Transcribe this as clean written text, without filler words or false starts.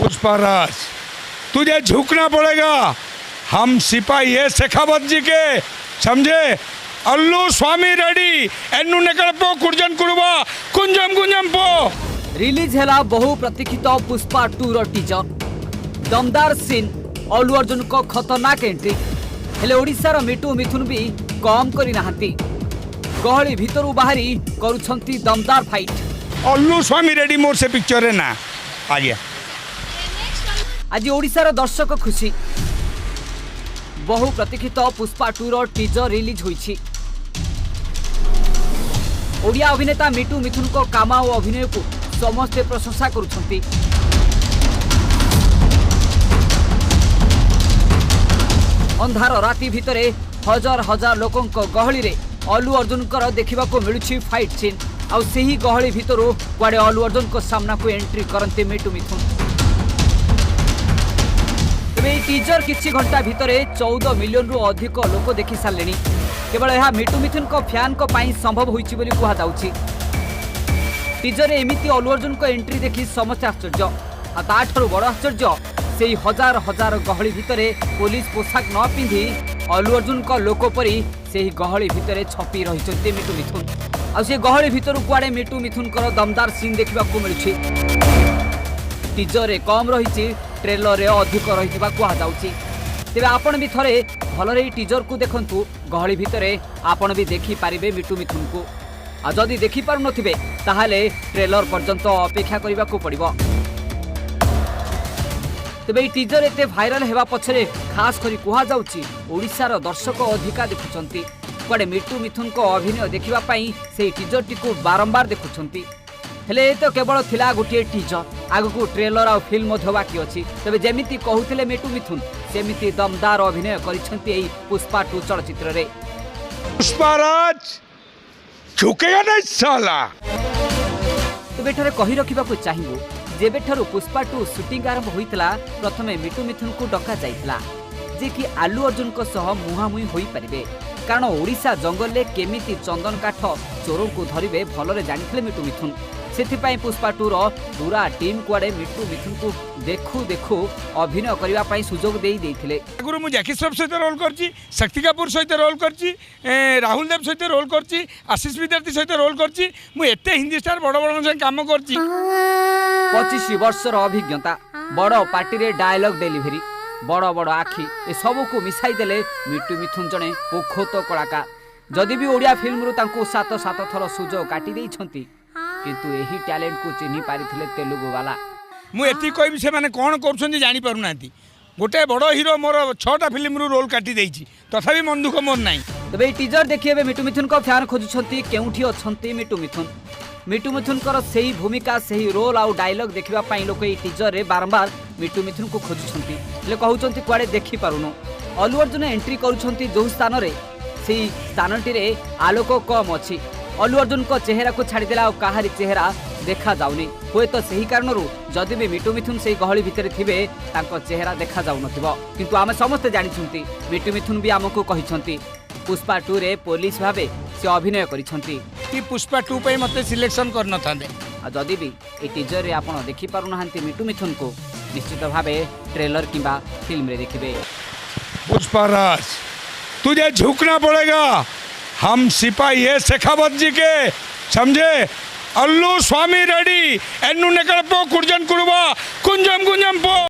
पुष्पराज, तुझे झुकना पड़ेगा। हम सिपाही है शेखावत जी के, समझे। अल्लू स्वामी रेडी एनु निकलपो कुर्जन कुरुबा कुंजम कुंजम पो। रिलीज है बहु प्रतीक्षित पुष्पा 2 रो टीजर। दमदार सीन, अल्लू अर्जुन को खतरनाक एंट्री। हेले ओडिशार मिटू मिथुन भी कम करी नाहंती। गहली भितरु बाहरी करुछंती दमदार फाइट। अल्लू स्वामी रेडी मोर से पिक्चर है ना आ गया। आज ओडिशार दर्शक खुशी। बहु प्रतीक्षित पुष्पा 2 रो टीजर रिलीज होईछि। ओडिया अभिनेता मिटू मिथुन को कामा और अभिनय को समस्ते प्रशंसा करुछंती। अंधार राति भितरे हजार हजार लोकों गहली रे अल्लू अर्जुन देखा मिलूची फाइट सीन। आउ सेही गहली भितरु कुआडे अल्लू अर्जुन को सामना को एंट्री करते मिटू मिथुन। तेरे टीजर किछि घंटा भितरे 14 मिलियन रु अधिक लोक देखि सारलेनी। केवल यह मिटू मिथुन को फैन को पाई संभव होइछि बोली कुहा जाउछि। टीजर एमिति अल्लू अर्जुन को एंट्री देखि समस्त आश्चर्य। आ ताठरु बड़ आश्चर्य सेही हजार हजार गहली भितरे पुलिस पोशाक न पिंधि अल्लू अर्जुन को लोक परी सेही गहली भितरे छपी रहिछन्ते मिटू मिथुन। आ से गहली भितरु कुआडे मिटू मिथुन को दमदार सीन देखा मिलुछि। टीजर रे कम रहिछि, ट्रेलर रे अधिक रहिथिबा कुहा जाउछि। तेबे आपण भी थरे भलरे टीजर को देखंतु। गहली भितरे आपण भी देखि पारिबे मिटू मिथुन को। आ जदि देखि पारु नथिबे ताहाले ट्रेलर पर्यंत अपेक्षा करिबा को पड़िबो। तेबे टीजर एते भाइराल हेबा पछरे खास करी कुहा जाउछि ओडिशार दर्शक अधिका देखुछंती। कुआडे मिटू मिथुन को अभिनय देखिबा पई से टीजर टिकु बारंबार देखुछंती। हेले तो केवल थिला गोटे टीजर, आगु ट्रेलर आ फिल्म बाकी अछि। तबे जेमिति कहूथिले मिटू मिथुन सेमिति दमदार अभिनय करिछंती एई पुष्पा 2 चलचित्र रे। पुष्पराज झुकेगा नहीं साला। तबे ठरे कहि रखिबा को चाहिबो जेबेठारु पुष्पा 2 शूटिंग आरंभ होइतला प्रथमे मिटू मिथुन को डका जाइतला जे कि अल्लू अर्जुन को सह मुहामुही होई परिबे। कारण ओडिशा जंगल ले केमिति चंदन काठ चोरों को धरिबे भलरे जानिथिले मिटू मिथुन। सेथिपाई पुष्पा 2 रो पूरा टीम कुआडे मिटू मिथुन को देखु देखु अभिनय करिबा पई सुजोग देई देइथिले। गुरु मु जैकी श्रॉफ सहित रोल करची, शक्ति कपूर सहित रोल करची, राहुल देव सहित रोल करची, आशीष विद्यार्थी सहित रोल करची। मु एते हिंदी स्टार बड़ बड़ संग काम करची। 25 वर्षर अभिज्ञता, बड़ पार्टी रे डायलॉग डेलीवरी, बड़ बड़ आखि ए सब को मिसाई देले मिटू मिथुन जने पोखोत कलाकार। जदि भी ओडिया फिल्म रु तांको 7 थर सुजोग काटी देई छंती, किंतु एही टैलेंट को चिन्ही पारिथिले तेलुगु वाला। मु एति कहबी से माने कोन करछन जानि पारु नांती। गोटे बड़ हीरो मोर 6टा फिल्म रु रोल काटी देइछि, तथापि मन दुख मोर नाही। तबे टीजर देखिबे मिटू मिथुन को फैन खोजुछंती केउठी अछंती मिटू मिथुन। मिटू मिथुन कर सही भूमिका सही रोल आउ डायलॉग देखिबा पई लोक ए टीजर रे बारंबार मिटू मिथुन को खोजुछंती। ले कहउछंती कुआडे देखि पारुनो। अल्लू अर्जुन एंट्री करूछंती जो स्थान रे सेही स्थानटी रे आलोक कम अछि। अल्लू अर्जुन को चेहरा को छाड़ी देला कहारी चेहरा देखा जाउनी। होय तो सही कारणरू जदि भी मिटू मिथुन से गहली भितर थिबे तांको चेहरा देखा जाउ नथिबो। किंतु आमे समस्त जानिछंती मिटू मिथुन भी हमको कहिछंती पुष्पा 2 रे पुलिस भाबे से अभिनय करिछंती कि पुष्पा 2 पे मते सिलेक्शन करन थांदे। आ जदि भी ए टीजर रे आपण देखि पारु नहंती मिटू मिथुन को निश्चित भाबे ट्रेलर किबा फिल्म रे देखिबे। पुष्पराज, तुझे झुकना पड़ेगा। हम सिपाही है शेखावत जी के, समझे। अल्लू स्वामी रेडी एनु निकलपो कुर्जन कुरुबा कुंजम कुंजम पो।